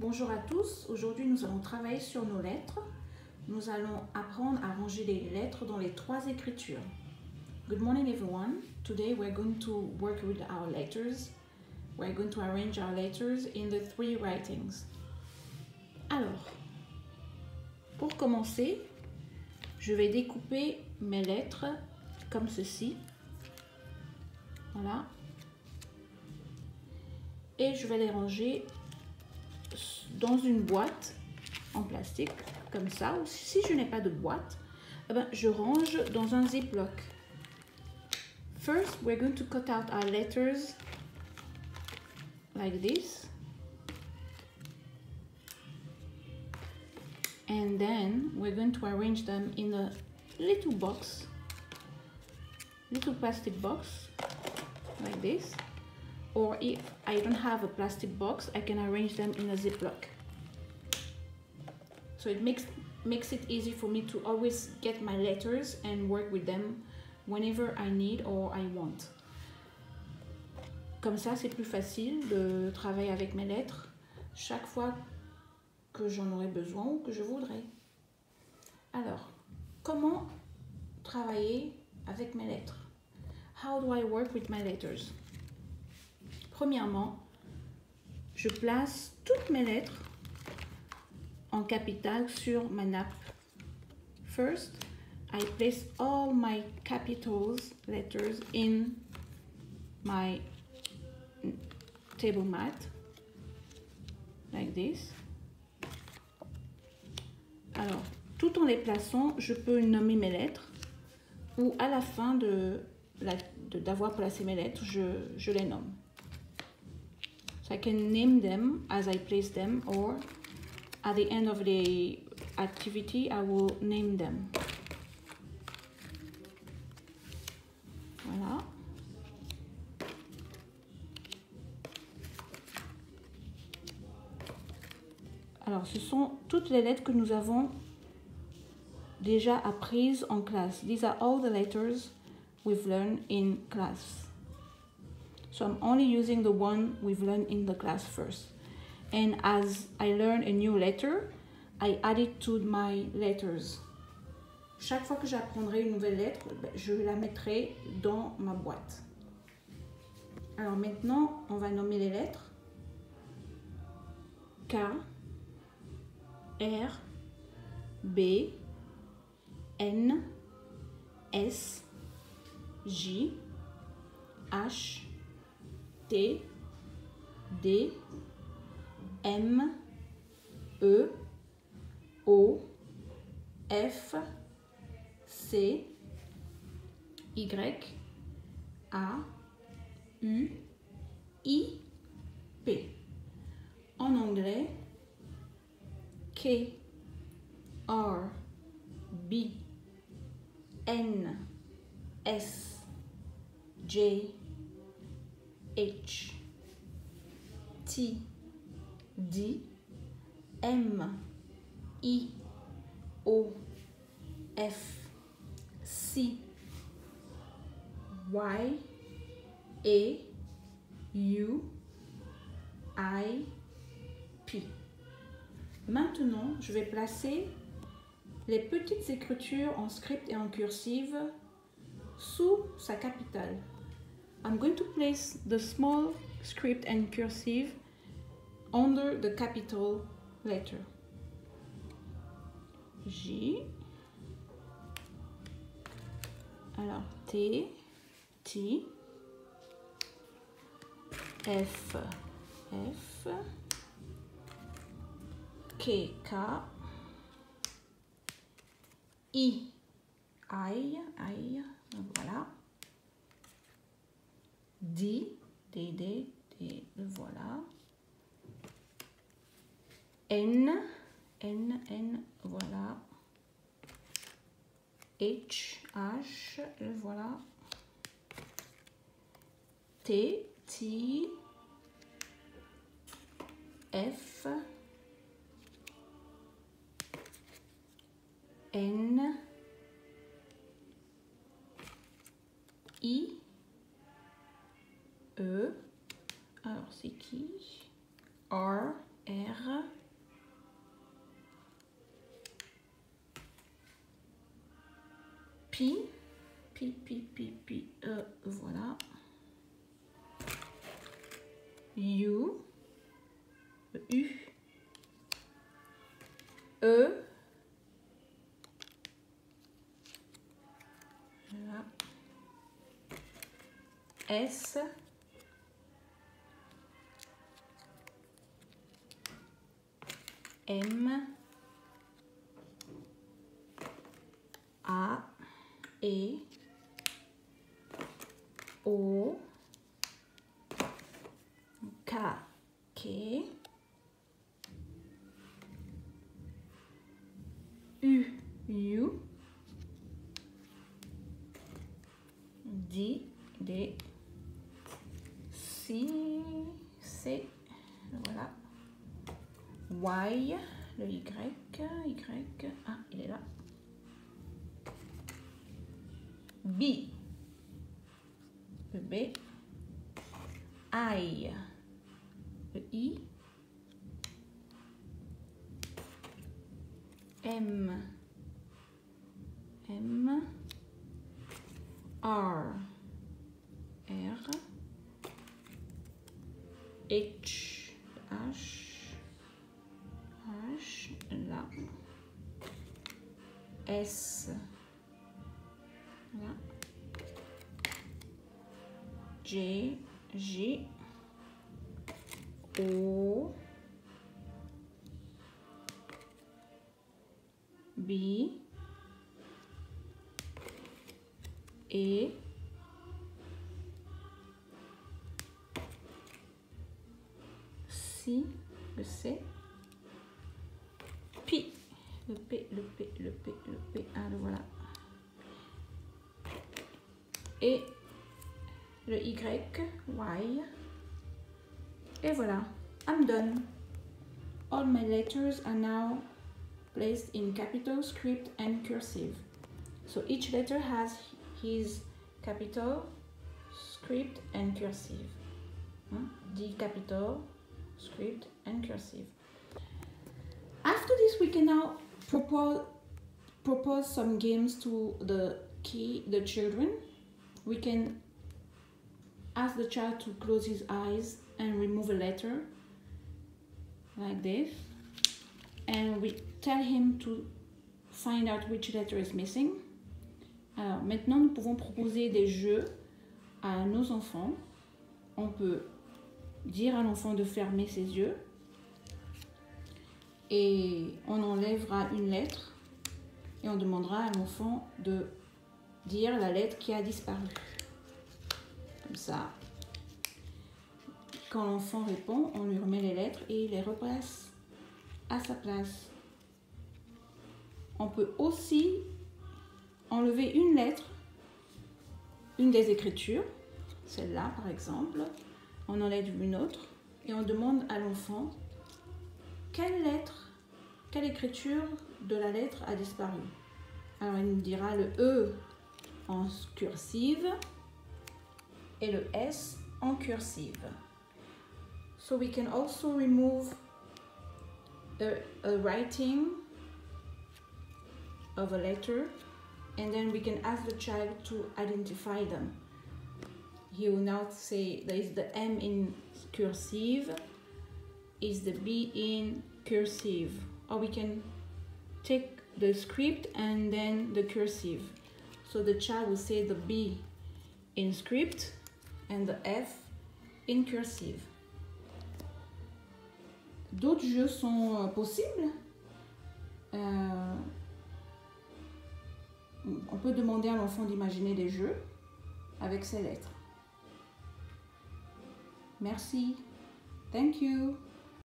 Bonjour à tous, aujourd'hui nous allons travailler sur nos lettres. Nous allons apprendre à ranger les lettres dans les trois écritures. Good morning everyone. Today we're going to work with our letters. We're going to arrange our letters in the three writings. Alors, pour commencer, je vais découper mes lettres comme ceci. Voilà. Et je vais les ranger dans une boîte en plastique, comme ça. Ou si je n'ai pas de boîte, eh ben, je range dans un ziploc. First, we're going to cut out our letters like this. And then we're going to arrange them in a little box, little plastic box, like this. Or if I don't have a plastic box, I can arrange them in a ziploc. So it makes it easy for me to always get my letters and work with them whenever I need or I want. Comme ça, c'est plus facile de travailler avec mes lettres chaque fois que j'en aurai besoin ou que je voudrais. Alors, comment travailler avec mes lettres? How do I work with my letters? Premièrement, je place toutes mes lettres en capital sur ma nappe. First, I place all my capitals letters in my table mat, like this. Alors, tout en les plaçant, je peux nommer mes lettres ou à la fin d'avoir placé mes lettres, je les nomme. So I can name them as I place them, or at the end of the activity, I will name them. Voilà. Alors, ce sont toutes les lettres que nous avons déjà apprises en classe. These are all the letters we've learned in class. So I'm only using the one we've learned in the class first. And as I learn a new letter, I add it to my letters. Chaque fois que j'apprendrai une nouvelle lettre, je la mettrai dans ma boîte. Alors maintenant, on va nommer les lettres. K, R, B, N, S, J, H, T, D, M, E, O, F, C, Y, A, U, I, P. En anglais, K, R, B, N, S, J, H, T, D, M, I, O, F, C, Y, A, U, I, P. Maintenant, je vais placer les petites écritures en script et en cursive sous sa capitale. I'm going to place the small script and cursive under the capital letter. J. Alors T, T, F, F, K, K, I, voilà. D, D, voilà. N, voilà. H, voilà. T, F, N, I, E, alors c'est qui? R, R. P. Voilà. U. U. E. Voilà. S. M. A. E. O. K. K. U. U. D. D. C. C. Voilà. Y. Le Y. Y. Ah, il est là. B. Le B. I. Le I. M. M. R. R. H. H. H. Là. S. Là. J. J. O. B. E. C. Le C. P. Le P, le P, le P, le P. Ah, le voilà. Et le Y, Y. Et voilà, I'm done. All my letters are now placed in capital, script, and cursive. So each letter has his capital, script, and cursive. D capital, script, and cursive. After this, we can now propose some games to the children. We can ask the child to close his eyes and remove a letter like this, and we tell him to find out which letter is missing. Alors maintenant, nous pouvons proposer des jeux à nos enfants. On peut dire à l'enfant de fermer ses yeux et on enlèvera une lettre et on demandera à l'enfant de dire la lettre qui a disparu. Comme ça, quand l'enfant répond, on lui remet les lettres et il les replace à sa place. On peut aussi enlever une lettre, une des écritures, celle-là par exemple, on enlève une autre et on demande à l'enfant quelle lettre, quelle écriture de la lettre a disparu. Alors il nous dira le E en cursive et le S en cursive. So we can also remove a writing of a letter, and then we can ask the child to identify them. He will now say there is the M in cursive, is the B in cursive, or we can take the script and then the cursive. So the child will say the B in script and the F in cursive. D'autres jeux sont possibles. On peut demander à l'enfant d'imaginer des jeux avec ces lettres. Merci. Thank you.